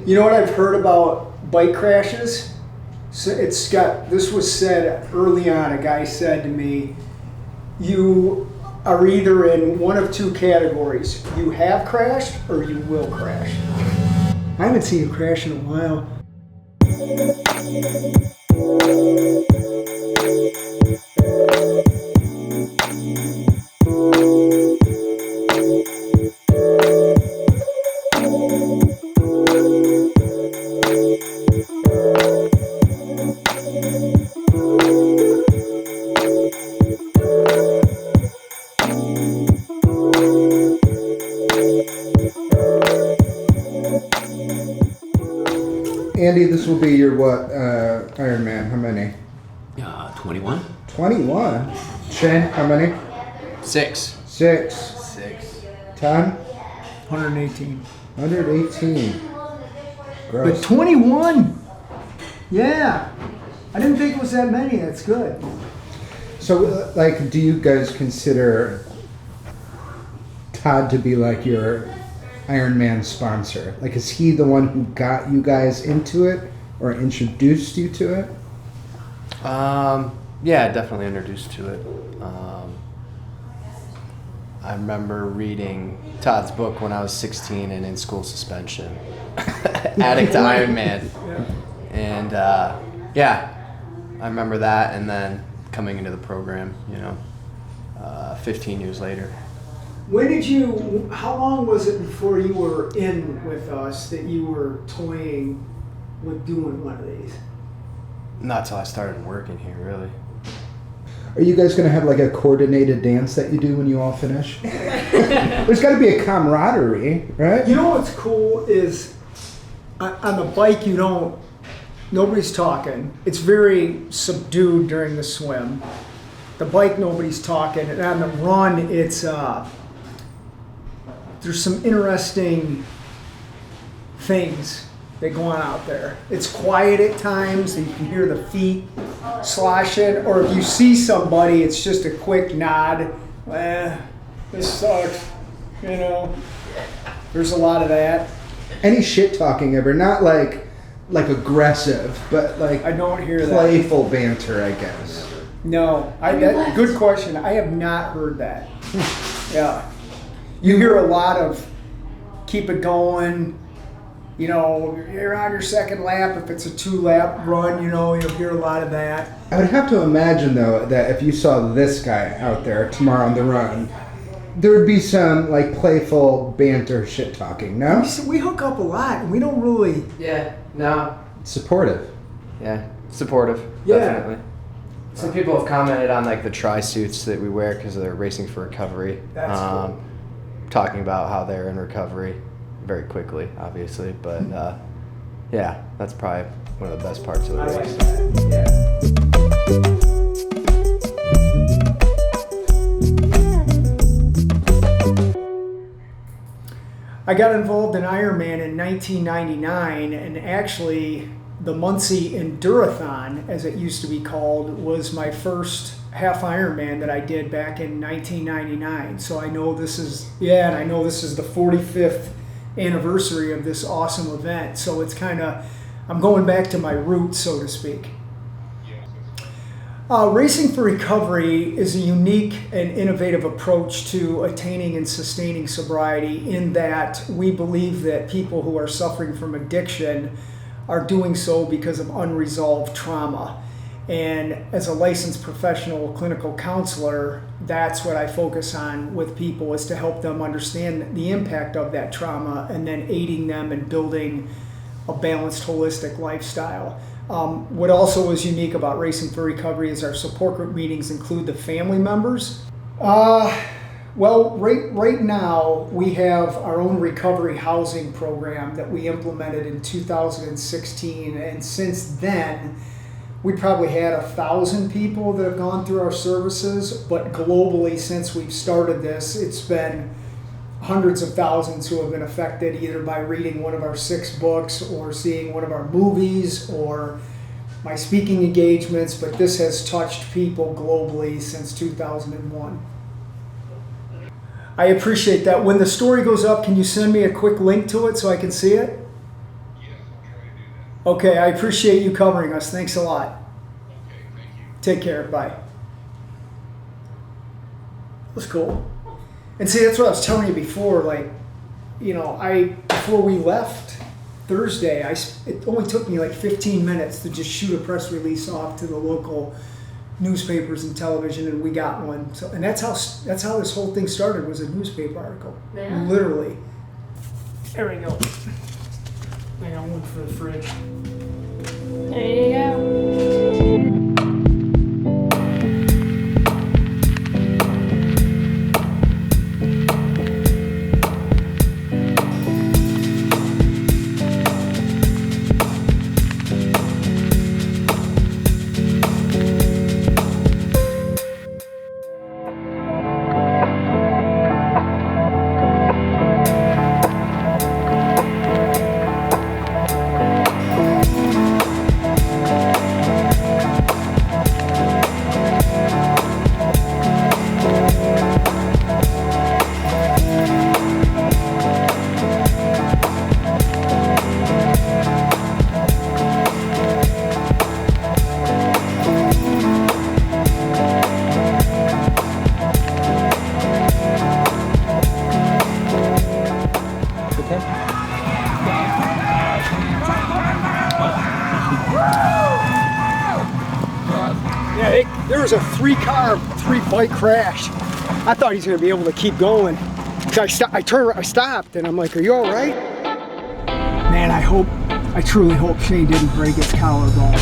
You know what I've heard about bike crashes? So this was said early on. A guy said to me, you are either in one of two categories. You have crashed or you will crash. I haven't seen you crash in a while. Andy, this will be your what, Ironman? How many? 21. 21? Shane, how many? 6. 6. 10? 118. 118. Gross. But 21? Yeah. I didn't think it was that many. That's good. So, like, do you guys consider Todd to be like your Ironman sponsor? Like, is he the one who got you guys into it or introduced you to it? Yeah, definitely introduced to it. I remember reading Todd's book when I was 16 and in school suspension. Addict to Ironman. Yeah. And I remember that, and then coming into the program, 15 years later. How long was it before you were in with us that you were toying with doing one of these? Not till I started working here, really. Are you guys going to have like a coordinated dance that you do when you all finish? There's got to be a camaraderie, right? You know what's cool is on the bike nobody's talking. It's very subdued during the swim. The bike, nobody's talking. And on the run, it's there's some interesting things that go on out there. It's quiet at times, and you can hear the feet sloshing. Or if you see somebody, it's just a quick nod. This sucks, There's a lot of that. Any shit talking ever? Not like aggressive, but like I don't hear playful banter, I guess. No, good question. I have not heard that. Yeah. You hear a lot of keep it going, you're on your second lap. If it's a 2-lap run, you'll hear a lot of that. I would have to imagine, though, that if you saw this guy out there tomorrow on the run, there would be some, like, playful banter shit talking, no? We hook up a lot, and we don't really... Yeah, no. Supportive. Yeah, supportive, definitely. Some people have commented on, like, the tri-suits that we wear because they're racing for recovery. That's cool. Talking about how they're in recovery very quickly, obviously, but yeah, that's probably one of the best parts of the race. Like that. I got involved in Ironman in 1999, and actually the Muncie Endurathon, as it used to be called, was my first half Ironman that I did back in 1999. So I know this is the 45th anniversary of this awesome event. So it's I'm going back to my roots, so to speak. Racing for Recovery is a unique and innovative approach to attaining and sustaining sobriety, in that we believe that people who are suffering from addiction are doing so because of unresolved trauma. And as a licensed professional clinical counselor, that's what I focus on with people, is to help them understand the impact of that trauma and then aiding them in building a balanced, holistic lifestyle. What also is unique about Racing for Recovery is our support group meetings include the family members. Well, right now we have our own recovery housing program that we implemented in 2016, and since then we probably had 1,000 people that have gone through our services, but globally, since we've started this, it's been hundreds of thousands who have been affected either by reading one of our 6 books or seeing one of our movies or my speaking engagements, but this has touched people globally since 2001. I appreciate that. When the story goes up, can you send me a quick link to it so I can see it? Okay, I appreciate you covering us. Thanks a lot. Okay, thank you. Take care. Bye. That was cool. And see, that's what I was telling you before. Like, before we left Thursday, it only took me like 15 minutes to just shoot a press release off to the local newspapers and television, and we got one. So, and that's how this whole thing started, was a newspaper article. Yeah. Literally. There we go. I got one for the fridge. There you go. Yeah, there was a 3-car, 3-bike crash. I thought he was going to be able to keep going. So I stopped, and I'm like, "Are you all right?" Man, I truly hope Shane didn't break his collarbone.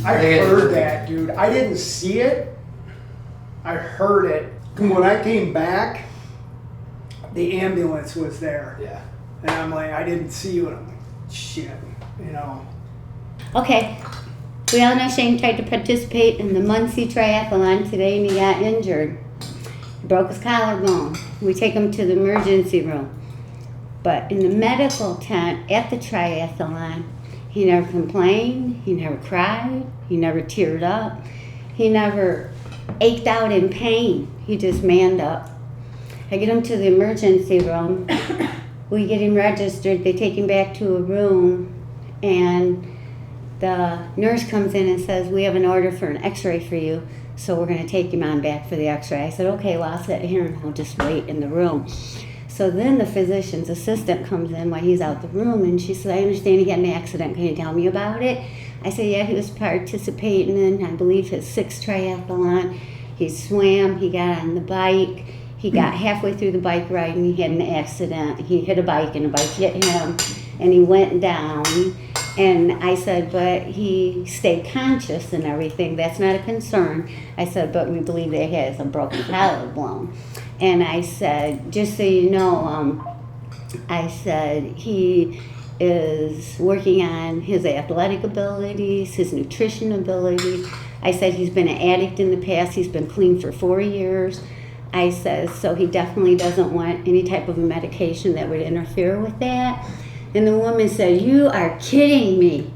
I heard that, dude. I didn't see it. I heard it. And when I came back, the ambulance was there. Yeah. And I'm like, I didn't see you. And I'm like, shit, Okay, we all know Shane tried to participate in the Muncie triathlon today and he got injured. He broke his collarbone. We take him to the emergency room. But in the medical tent at the triathlon, he never complained, he never cried, he never teared up, he never ached out in pain. He just manned up. I get him to the emergency room. We get him registered. They take him back to a room, and the nurse comes in and says, "We have an order for an x-ray for you, so we're going to take him on back for the x-ray." I said, "Okay, well, I'll sit here and I'll just wait in the room." So then the physician's assistant comes in while he's out the room, and she said, "I understand he had an accident. Can you tell me about it?" I said, "Yeah, he was participating in, I believe, his 6th triathlon. He swam, he got on the bike, he got halfway through the bike ride and he had an accident. He hit a bike and a bike hit him and he went down." And I said, "But he stayed conscious and everything. That's not a concern." I said, "But we believe that he has a broken collarbone." And I said, "Just so you know, I said, he is working on his athletic abilities, his nutrition ability." I said, "He's been an addict in the past. He's been clean for 4 years." I said, "So he definitely doesn't want any type of medication that would interfere with that." And the woman said, "You are kidding me."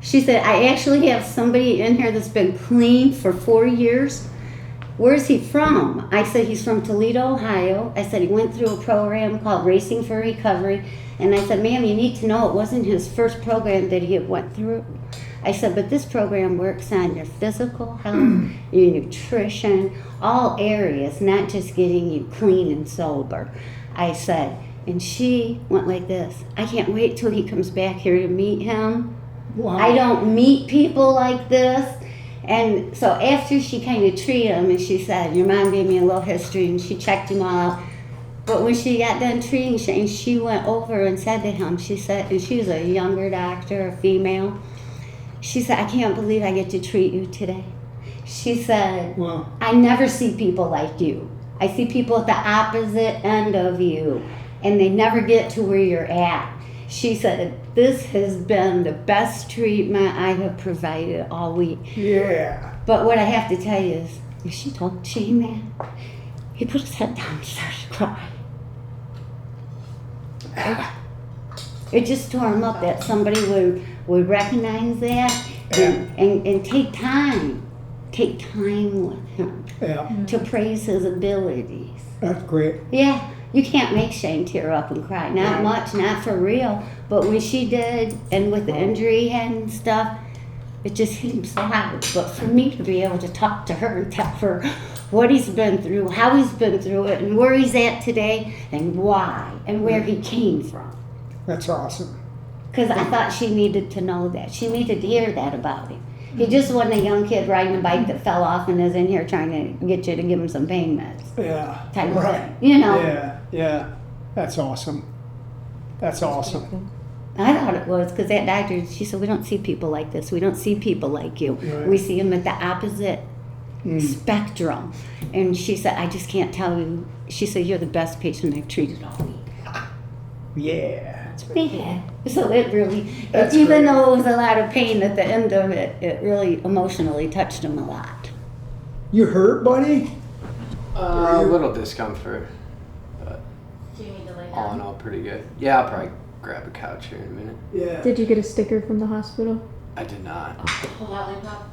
She said, "I actually have somebody in here that's been clean for 4 years. Where's he from?" I said, "He's from Toledo, Ohio." I said, "He went through a program called Racing for Recovery." And I said, "Ma'am, you need to know it wasn't his first program that he had went through." I said, "But this program works on your physical health, your nutrition, all areas, not just getting you clean and sober." I said, and she went like this, "I can't wait till he comes back here to meet him. Wow. I don't meet people like this." And so after she kind of treated him, and she said, "Your mom gave me a little history," and she checked him out. But when she got done treating Shane, she went over and said to him, she said, and she's a younger doctor, a female. She said, I can't believe I get to treat you today. She said, Wow. I never see people like you. I see people at the opposite end of you, and they never get to where you're at. She said, this has been the best treatment I have provided all week. Yeah. But what I have to tell you is, when she told Shane that, he put his head down and started crying. It just tore him up that somebody would recognize that and take time with him Yeah. to praise his abilities. That's great. Yeah, you can't make Shane tear up and cry. Not much, not for real. But when she did, and with the injury he had and stuff, it just hit him so hard. But for me to be able to talk to her and tell her what he's been through, how he's been through it, and where he's at today, and why, and where he came from. That's awesome. Because I thought she needed to know that. She needed to hear that about him. He just wasn't a young kid riding a bike that fell off and is in here trying to get you to give him some pain meds. Yeah. Type of Right. thing, you know. Yeah. That's awesome. That's awesome. I thought it was because that doctor, she said, we don't see people like this. We don't see people like you. Right. We see them at the opposite spectrum. And she said, I just can't tell you. She said, you're the best patient I've treated all week. Yeah. Yeah. So it really, That's even great. though it was a lot of pain at the end of it, it really emotionally touched him a lot. You hurt, buddy? A little discomfort, but Do you need to lay all in down? all, pretty good. Yeah, I'll probably grab a couch here in a minute. Yeah. Did you get a sticker from the hospital? I did not. Pull out laptop.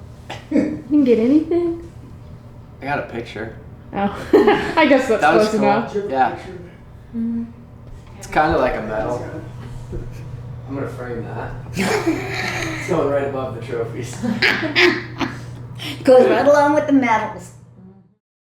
You didn't get anything? I got a picture. Oh, I guess that's That was close cool. enough. Yeah. It's kind of like a medal. I'm gonna frame that. It's going right above the trophies. Goes right along with the medals.